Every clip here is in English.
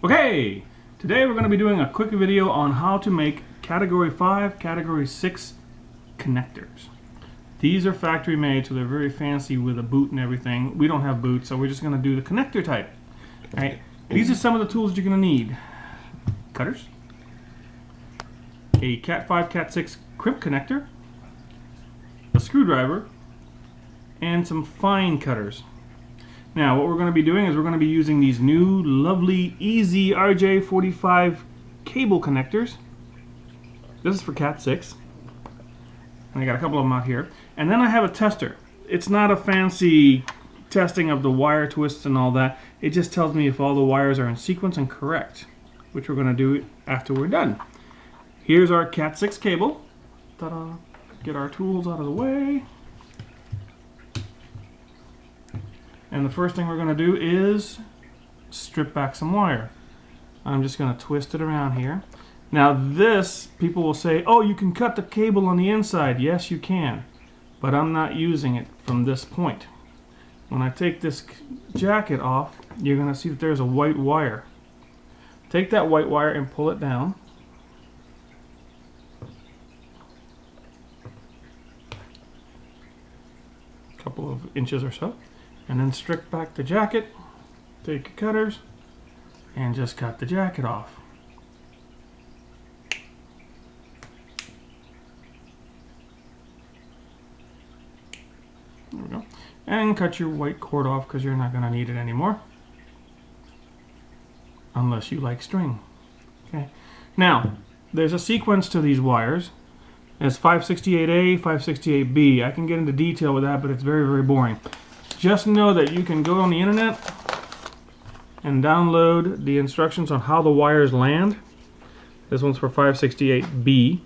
Okay, today we're going to be doing a quick video on how to make category 5, category 6 connectors. These are factory made, so they're very fancy with a boot and everything. We don't have boots, so we're just going to do the connector type. All right, these are some of the tools you're going to need. Cutters, a cat5, cat6 crimp connector, a screwdriver, and some fine cutters. Now what we're going to be doing is we're going to be using these new lovely easy RJ45 cable connectors. This is for cat6. And I got a couple of them out here. And then I have a tester. It's not a fancy testing of the wire twists and all that. It just tells me if all the wires are in sequence and correct, which we're going to do after we're done. Here's our cat6 cable. Ta-da! Get our tools out of the way. And the first thing we're going to do is strip back some wire. I'm just going to twist it around here. Now this, people will say, oh, you can cut the cable on the inside. Yes, you can. But I'm not using it from this point. When I take this jacket off, you're going to see that there's a white wire. Take that white wire and pull it down. A couple of inches or so. And then strip back the jacket, take your cutters, and just cut the jacket off. There we go. And cut your white cord off because you're not going to need it anymore. Unless you like string. Okay. Now, there's a sequence to these wires. It's 568A, 568B. I can get into detail with that, but it's very, very boring. Just know that you can go on the internet and download the instructions on how the wires land. This one's for 568B.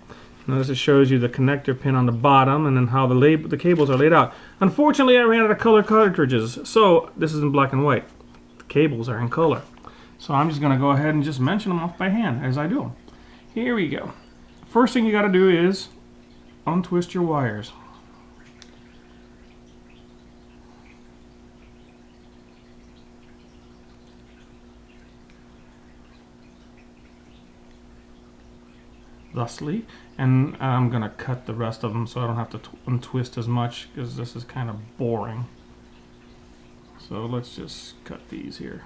Notice it shows you the connector pin on the bottom and then how the cables are laid out. Unfortunately, I ran out of color cartridges, so this is in black and white. The cables are in color. So I'm just going to go ahead and just mention them off by hand as I do them. Here we go. First thing you got to do is untwist your wires. Thusly, and I'm gonna cut the rest of them so I don't have to untwist as much because this is kind of boring. So let's just cut these here.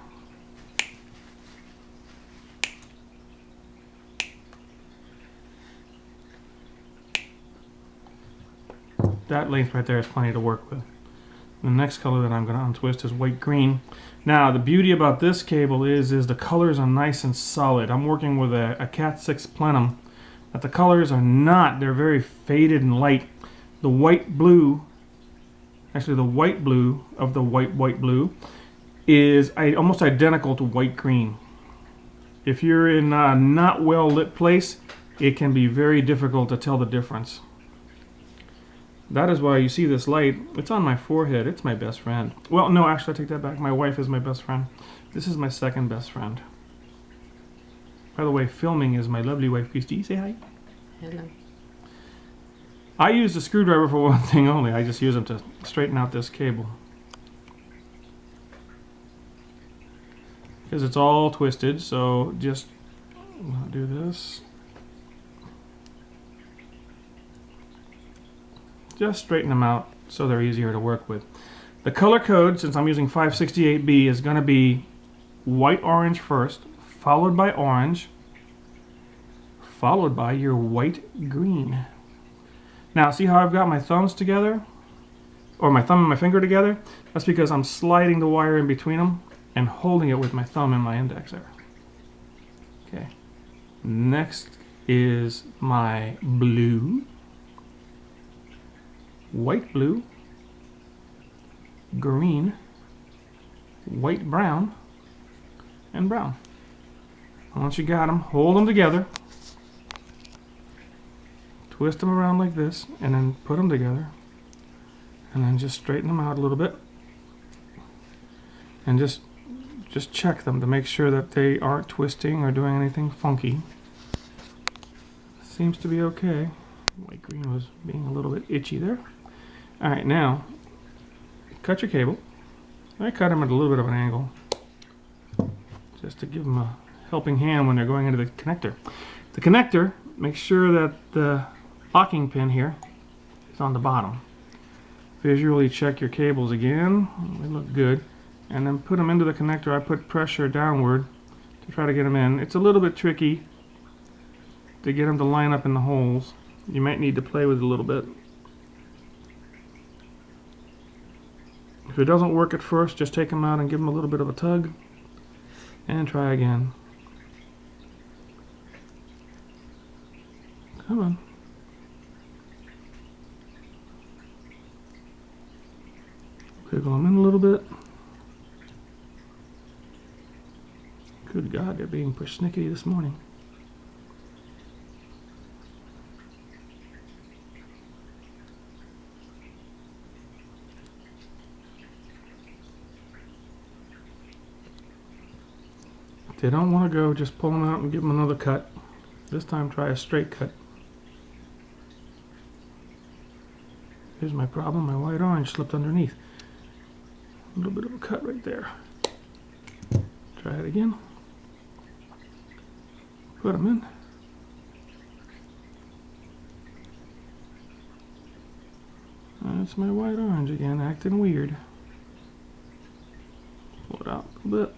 That length right there is plenty to work with. The next color that I'm going to untwist is white green. Now the beauty about this cable is the colors are nice and solid. I'm working with a cat6 plenum. But the colors are not, they're very faded and light. The white blue, actually the white blue of the white blue is almost identical to white green. If you're in a not well lit place, it can be very difficult to tell the difference. That is why you see this light. It's on my forehead. It's my best friend. Well, no, actually I take that back. My wife is my best friend. This is my second best friend. By the way, filming is my lovely wife, Christy. Say hi. Hello. I use the screwdriver for one thing only. I just use them to straighten out this cable. Because it's all twisted, so just do this. Just straighten them out so they're easier to work with. The color code, since I'm using 568B, is going to be white-orange first, followed by orange, followed by your white green. Now see how I've got my thumbs together, or my thumb and my finger together? That's because I'm sliding the wire in between them and holding it with my thumb and my index there. Okay. Next is my blue, white blue, green, white brown, and brown. Once you got them, hold them together, twist them around like this, and then put them together, and then just straighten them out a little bit, and just check them to make sure that they aren't twisting or doing anything funky. Seems to be okay. White green was being a little bit itchy there. All right, now cut your cable. I cut them at a little bit of an angle just to give them a helping hand when they're going into the connector. The connector, make sure that the locking pin here is on the bottom. Visually check your cables again. They look good. And then put them into the connector. I put pressure downward to try to get them in. It's a little bit tricky to get them to line up in the holes. You might need to play with it a little bit. If it doesn't work at first, just take them out and give them a little bit of a tug and try again. Come on. Wiggle them in a little bit. Good God, they're being persnickety this morning. If they don't want to go, just pull them out and give them another cut. This time try a straight cut. Here's my problem, my white orange slipped underneath. A little bit of a cut right there. Try it again. Put them in. That's my white orange again, acting weird. Pull it out a little bit.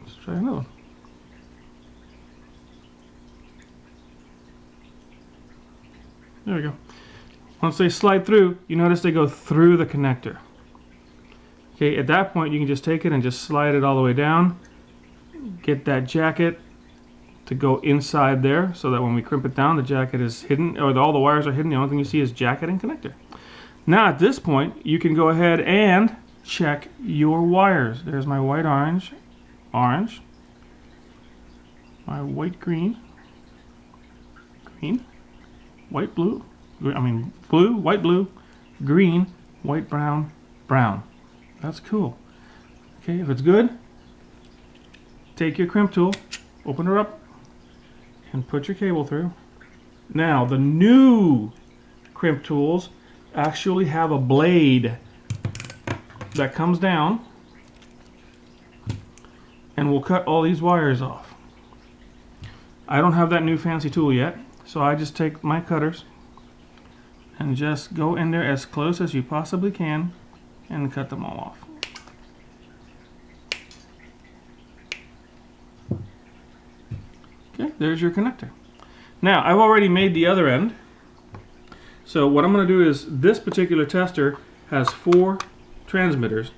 Let's try another one. There we go. Once they slide through, you notice they go through the connector. Okay, at that point you can just take it and just slide it all the way down. Get that jacket to go inside there so that when we crimp it down, the jacket is hidden, or all the wires are hidden. The only thing you see is jacket and connector. Now at this point, you can go ahead and check your wires. There's my white orange, orange, my white green, green, white blue, blue, white blue, green, white brown, brown. That's cool. Okay, if it's good, take your crimp tool, open her up, and put your cable through. Now, the new crimp tools actually have a blade that comes down and will cut all these wires off. I don't have that new fancy tool yet, so I just take my cutters and just go in there as close as you possibly can and cut them all off. Okay, there's your connector. Now, I've already made the other end. So what I'm going to do is, this particular tester has 4 transmitters.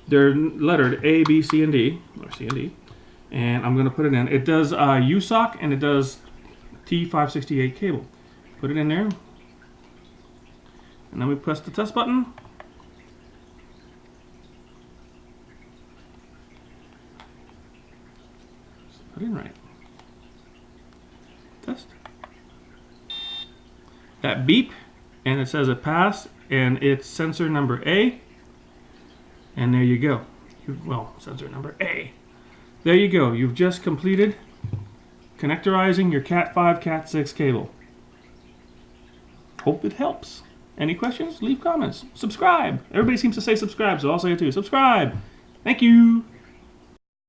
They're lettered A, B, C, and D, or C and D. And I'm going to put it in. It does USOC and it does T568 cable. Put it in there. And then we press the test button. Put it in right. Test. That beep, and it says it passed, and it's sensor number A. And there you go. Well, sensor number A. There you go. You've just completed connectorizing your cat5, cat6 cable. Hope it helps. Any questions? Leave comments. Subscribe. Everybody seems to say subscribe, so I'll say it too. Subscribe. Thank you.